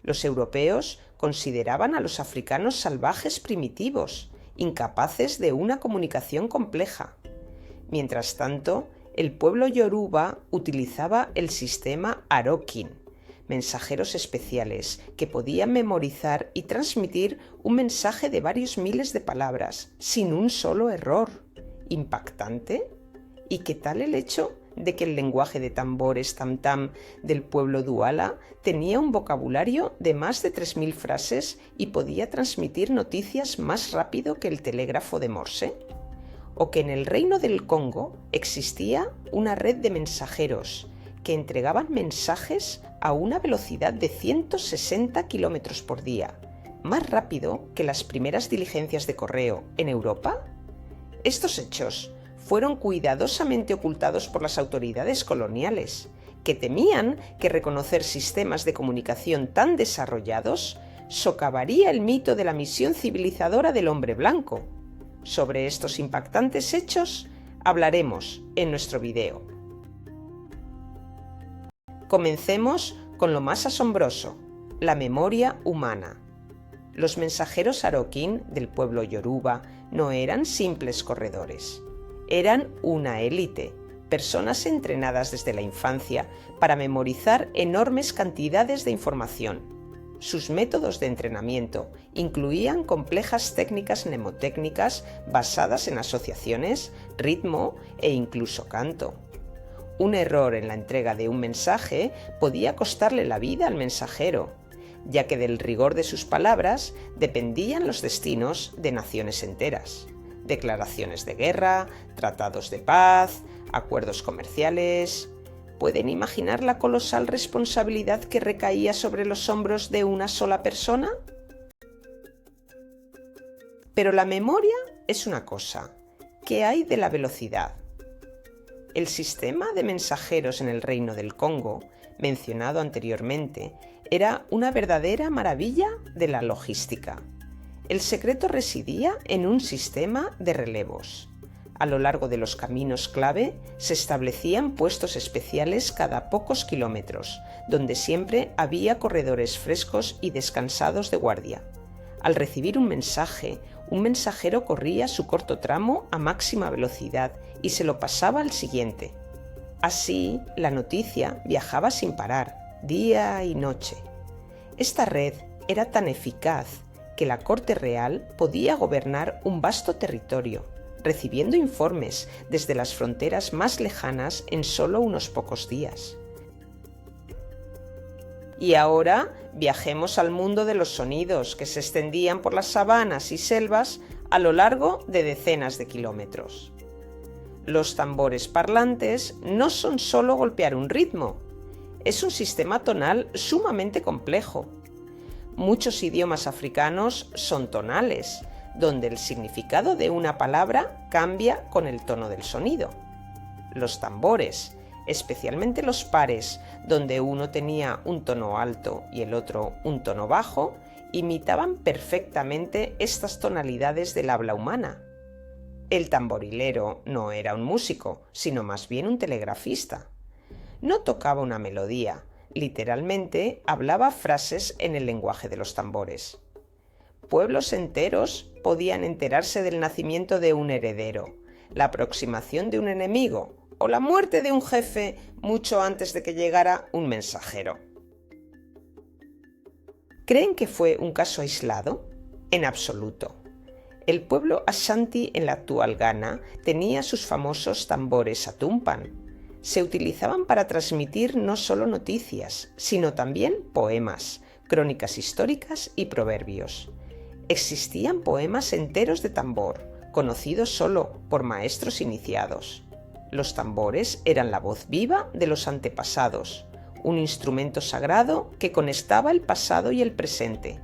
Los europeos consideraban a los africanos salvajes primitivos, incapaces de una comunicación compleja. Mientras tanto, el pueblo yoruba utilizaba el sistema Arokin, mensajeros especiales que podían memorizar y transmitir un mensaje de varios miles de palabras, sin un solo error. ¿Impactante? ¿Y qué tal el hecho de que el lenguaje de tambores tam-tam del pueblo Duala tenía un vocabulario de más de 3000 frases y podía transmitir noticias más rápido que el telégrafo de Morse? ¿O que en el reino del Congo existía una red de mensajeros que entregaban mensajes a una velocidad de 160 km por día, más rápido que las primeras diligencias de correo en Europa? Estos hechos fueron cuidadosamente ocultados por las autoridades coloniales, que temían que reconocer sistemas de comunicación tan desarrollados socavaría el mito de la misión civilizadora del hombre blanco. Sobre estos impactantes hechos hablaremos en nuestro video. Comencemos con lo más asombroso, la memoria humana. Los mensajeros Arokin del pueblo yoruba no eran simples corredores. Eran una élite, personas entrenadas desde la infancia para memorizar enormes cantidades de información. Sus métodos de entrenamiento incluían complejas técnicas mnemotécnicas basadas en asociaciones, ritmo e incluso canto. Un error en la entrega de un mensaje podía costarle la vida al mensajero, ya que del rigor de sus palabras dependían los destinos de naciones enteras. Declaraciones de guerra, tratados de paz, acuerdos comerciales. ¿Pueden imaginar la colosal responsabilidad que recaía sobre los hombros de una sola persona? Pero la memoria es una cosa. ¿Qué hay de la velocidad? El sistema de mensajeros en el Reino del Congo, mencionado anteriormente, era una verdadera maravilla de la logística. El secreto residía en un sistema de relevos. A lo largo de los caminos clave se establecían puestos especiales cada pocos kilómetros, donde siempre había corredores frescos y descansados de guardia. Al recibir un mensaje, un mensajero corría su corto tramo a máxima velocidad y se lo pasaba al siguiente. Así, la noticia viajaba sin parar, día y noche. Esta red era tan eficaz que la corte real podía gobernar un vasto territorio, recibiendo informes desde las fronteras más lejanas en solo unos pocos días. Y ahora viajemos al mundo de los sonidos que se extendían por las sabanas y selvas a lo largo de decenas de kilómetros. Los tambores parlantes no son solo golpear un ritmo, es un sistema tonal sumamente complejo. Muchos idiomas africanos son tonales, donde el significado de una palabra cambia con el tono del sonido. Los tambores, especialmente los pares, donde uno tenía un tono alto y el otro un tono bajo, imitaban perfectamente estas tonalidades del habla humana. El tamborilero no era un músico, sino más bien un telegrafista. No tocaba una melodía, literalmente hablaba frases en el lenguaje de los tambores. Pueblos enteros podían enterarse del nacimiento de un heredero, la aproximación de un enemigo o la muerte de un jefe mucho antes de que llegara un mensajero. ¿Creen que fue un caso aislado? En absoluto. El pueblo Ashanti en la actual Ghana tenía sus famosos tambores atumpan. Se utilizaban para transmitir no solo noticias, sino también poemas, crónicas históricas y proverbios. Existían poemas enteros de tambor, conocidos solo por maestros iniciados. Los tambores eran la voz viva de los antepasados, un instrumento sagrado que conectaba el pasado y el presente.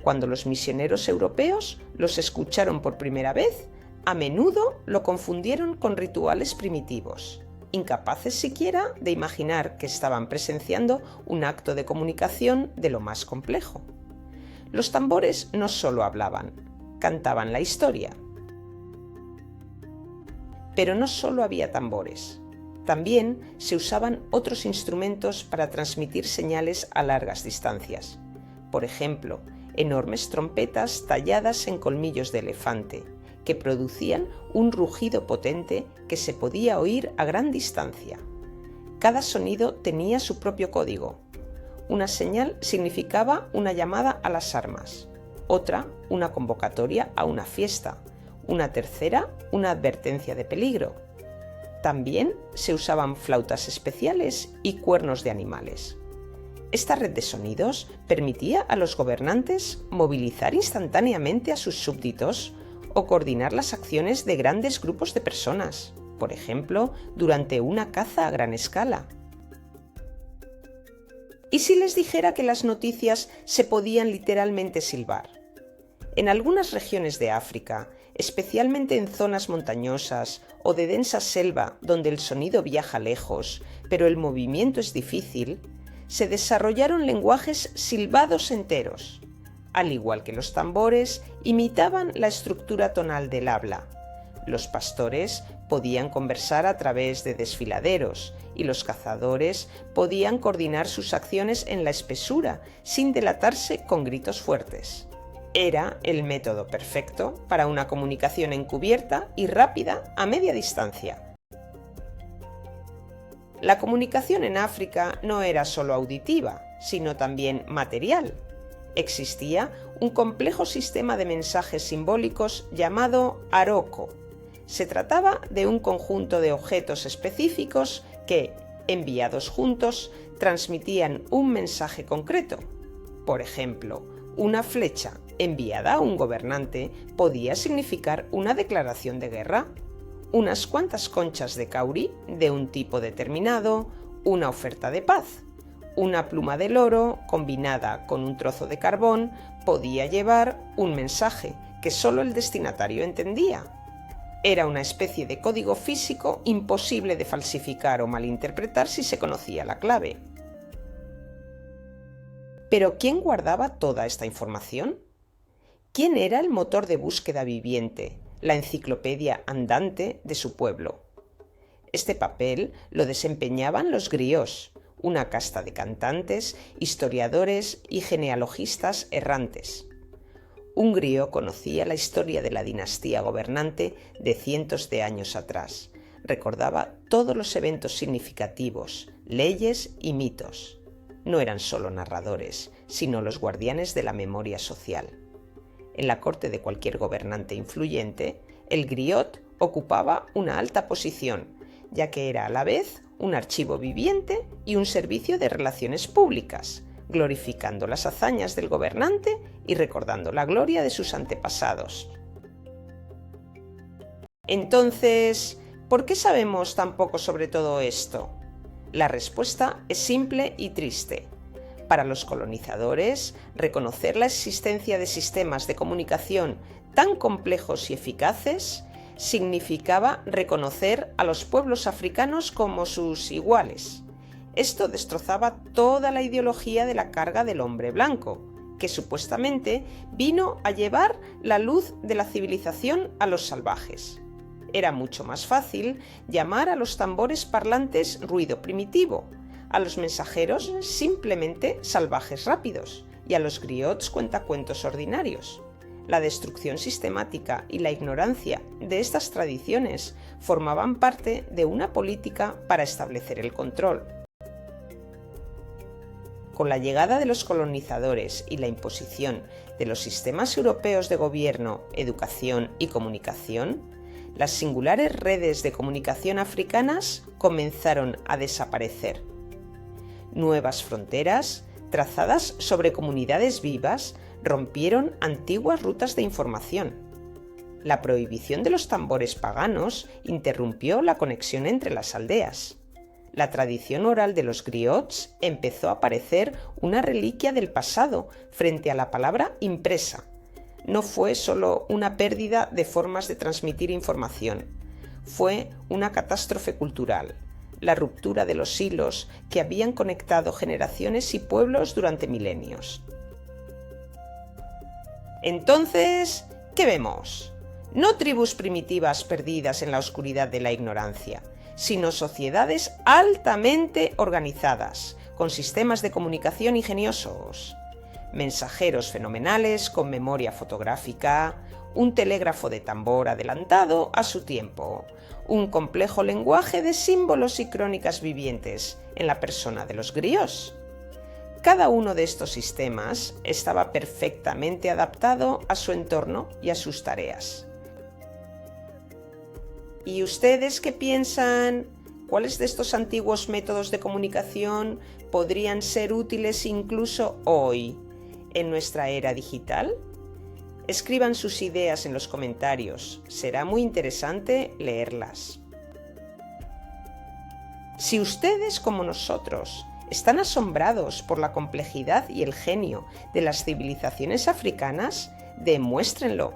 Cuando los misioneros europeos los escucharon por primera vez, a menudo lo confundieron con rituales primitivos, incapaces siquiera de imaginar que estaban presenciando un acto de comunicación de lo más complejo. Los tambores no solo hablaban, cantaban la historia. Pero no solo había tambores. También se usaban otros instrumentos para transmitir señales a largas distancias. por ejemplo, enormes trompetas talladas en colmillos de elefante, que producían un rugido potente que se podía oír a gran distancia. Cada sonido tenía su propio código. Una señal significaba una llamada a las armas, otra una convocatoria a una fiesta, una tercera una advertencia de peligro. También se usaban flautas especiales y cuernos de animales. Esta red de sonidos permitía a los gobernantes movilizar instantáneamente a sus súbditos o coordinar las acciones de grandes grupos de personas, por ejemplo, durante una caza a gran escala. ¿Y si les dijera que las noticias se podían literalmente silbar? En algunas regiones de África, especialmente en zonas montañosas o de densa selva donde el sonido viaja lejos, pero el movimiento es difícil, se desarrollaron lenguajes silbados enteros. Al igual que los tambores, imitaban la estructura tonal del habla. Los pastores podían conversar a través de desfiladeros y los cazadores podían coordinar sus acciones en la espesura sin delatarse con gritos fuertes. Era el método perfecto para una comunicación encubierta y rápida a media distancia. La comunicación en África no era solo auditiva, sino también material. Existía un complejo sistema de mensajes simbólicos llamado aroko. Se trataba de un conjunto de objetos específicos que, enviados juntos, transmitían un mensaje concreto. Por ejemplo, una flecha enviada a un gobernante podía significar una declaración de guerra, unas cuantas conchas de caurí de un tipo determinado, una oferta de paz. Una pluma de loro combinada con un trozo de carbón podía llevar un mensaje que solo el destinatario entendía. Era una especie de código físico imposible de falsificar o malinterpretar si se conocía la clave. ¿Pero quién guardaba toda esta información? ¿Quién era el motor de búsqueda viviente, la enciclopedia andante de su pueblo? Este papel lo desempeñaban los griots, una casta de cantantes, historiadores y genealogistas errantes. Un griot conocía la historia de la dinastía gobernante de cientos de años atrás. Recordaba todos los eventos significativos, leyes y mitos. No eran solo narradores, sino los guardianes de la memoria social. En la corte de cualquier gobernante influyente, el griot ocupaba una alta posición, ya que era a la vez un archivo viviente y un servicio de relaciones públicas, glorificando las hazañas del gobernante y recordando la gloria de sus antepasados. Entonces, ¿por qué sabemos tan poco sobre todo esto? La respuesta es simple y triste. Para los colonizadores, reconocer la existencia de sistemas de comunicación tan complejos y eficaces significaba reconocer a los pueblos africanos como sus iguales. Esto destrozaba toda la ideología de la carga del hombre blanco, que supuestamente vino a llevar la luz de la civilización a los salvajes. Era mucho más fácil llamar a los tambores parlantes ruido primitivo, a los mensajeros simplemente salvajes rápidos y a los griots cuentacuentos ordinarios. La destrucción sistemática y la ignorancia de estas tradiciones formaban parte de una política para establecer el control. Con la llegada de los colonizadores y la imposición de los sistemas europeos de gobierno, educación y comunicación, las singulares redes de comunicación africanas comenzaron a desaparecer. Nuevas fronteras, trazadas sobre comunidades vivas, rompieron antiguas rutas de información. La prohibición de los tambores paganos interrumpió la conexión entre las aldeas. La tradición oral de los griots empezó a parecer una reliquia del pasado frente a la palabra impresa. No fue solo una pérdida de formas de transmitir información, fue una catástrofe cultural, la ruptura de los hilos que habían conectado generaciones y pueblos durante milenios. Entonces, ¿qué vemos? No tribus primitivas perdidas en la oscuridad de la ignorancia, sino sociedades altamente organizadas, con sistemas de comunicación ingeniosos. mensajeros fenomenales con memoria fotográfica, un telégrafo de tambor adelantado a su tiempo, un complejo lenguaje de símbolos y crónicas vivientes en la persona de los griots. Cada uno de estos sistemas estaba perfectamente adaptado a su entorno y a sus tareas. ¿Y ustedes qué piensan? ¿Cuáles de estos antiguos métodos de comunicación podrían ser útiles incluso hoy, en nuestra era digital? Escriban sus ideas en los comentarios, será muy interesante leerlas. Si ustedes, como nosotros, están asombrados por la complejidad y el genio de las civilizaciones africanas, demuéstrenlo.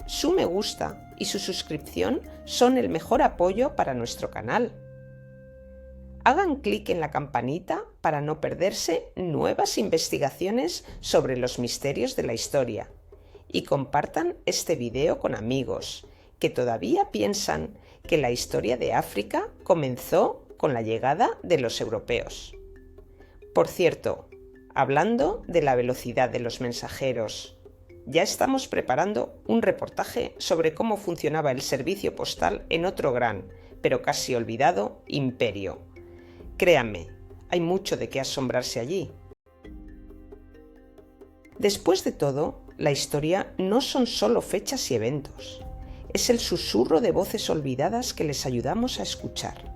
Su me gusta y su suscripción son el mejor apoyo para nuestro canal. Hagan clic en la campanita para no perderse nuevas investigaciones sobre los misterios de la historia y compartan este video con amigos que todavía piensan que la historia de África comenzó con la llegada de los europeos. Por cierto, hablando de la velocidad de los mensajeros, ya estamos preparando un reportaje sobre cómo funcionaba el servicio postal en otro gran, pero casi olvidado, imperio. Créanme, hay mucho de qué asombrarse allí. Después de todo, la historia no son solo fechas y eventos, es el susurro de voces olvidadas que les ayudamos a escuchar.